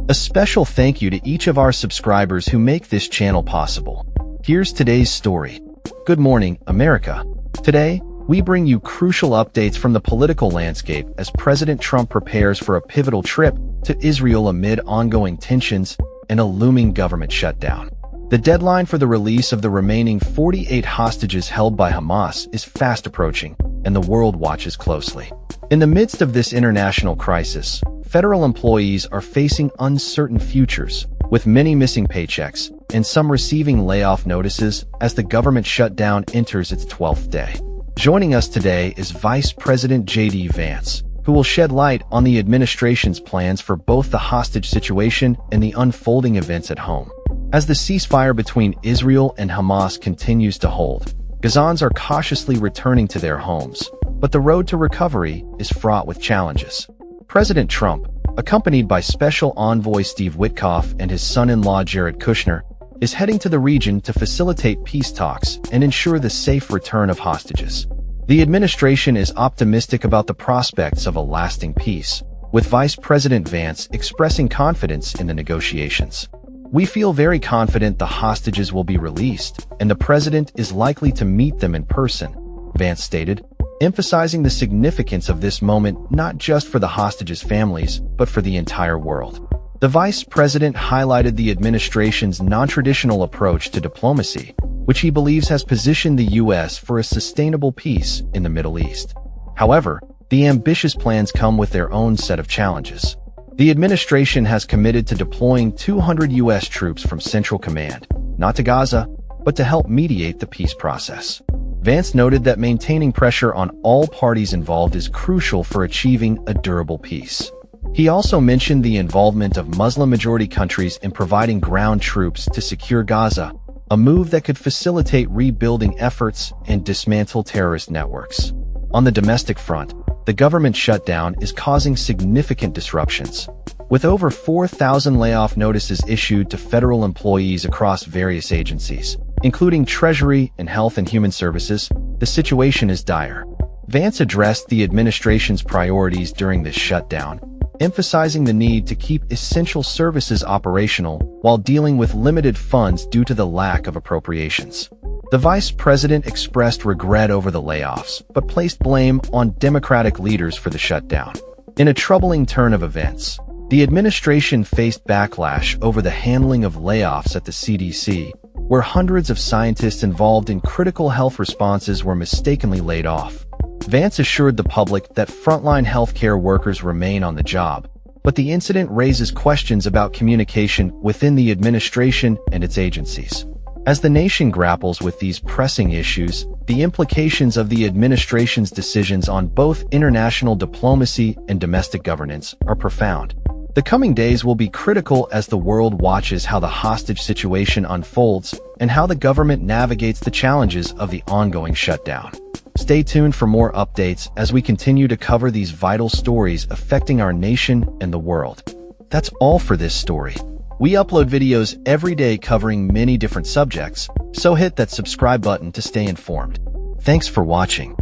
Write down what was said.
A special thank you to each of our subscribers who make this channel possible. Here's today's story. Good morning, America. Today, we bring you crucial updates from the political landscape as President Trump prepares for a pivotal trip to Israel amid ongoing tensions and a looming government shutdown. The deadline for the release of the remaining 48 hostages held by Hamas is fast approaching, and the world watches closely. In the midst of this international crisis, federal employees are facing uncertain futures, with many missing paychecks and some receiving layoff notices as the government shutdown enters its 12th day. Joining us today is Vice President J.D. Vance, who will shed light on the administration's plans for both the hostage situation and the unfolding events at home. As the ceasefire between Israel and Hamas continues to hold, Gazans are cautiously returning to their homes, but the road to recovery is fraught with challenges. President Trump, accompanied by Special Envoy Steve Witkoff and his son-in-law Jared Kushner, is heading to the region to facilitate peace talks and ensure the safe return of hostages. The administration is optimistic about the prospects of a lasting peace, with Vice President Vance expressing confidence in the negotiations. "We feel very confident the hostages will be released, and the president is likely to meet them in person," Vance stated, emphasizing the significance of this moment not just for the hostages' families, but for the entire world. The vice president highlighted the administration's non-traditional approach to diplomacy, which he believes has positioned the U.S. for a sustainable peace in the Middle East. However, the ambitious plans come with their own set of challenges. The administration has committed to deploying 200 U.S. troops from Central Command, not to Gaza, but to help mediate the peace process. Vance noted that maintaining pressure on all parties involved is crucial for achieving a durable peace. He also mentioned the involvement of Muslim-majority countries in providing ground troops to secure Gaza, a move that could facilitate rebuilding efforts and dismantle terrorist networks. On the domestic front, the government shutdown is causing significant disruptions. With over 4,000 layoff notices issued to federal employees across various agencies, including Treasury and Health and Human Services, the situation is dire. Vance addressed the administration's priorities during this shutdown, emphasizing the need to keep essential services operational while dealing with limited funds due to the lack of appropriations. The vice president expressed regret over the layoffs, but placed blame on Democratic leaders for the shutdown. In a troubling turn of events, the administration faced backlash over the handling of layoffs at the CDC, where hundreds of scientists involved in critical health responses were mistakenly laid off. Vance assured the public that frontline healthcare workers remain on the job, but the incident raises questions about communication within the administration and its agencies. As the nation grapples with these pressing issues, the implications of the administration's decisions on both international diplomacy and domestic governance are profound. The coming days will be critical as the world watches how the hostage situation unfolds and how the government navigates the challenges of the ongoing shutdown. Stay tuned for more updates as we continue to cover these vital stories affecting our nation and the world. That's all for this story. We upload videos every day covering many different subjects, so hit that subscribe button to stay informed. Thanks for watching.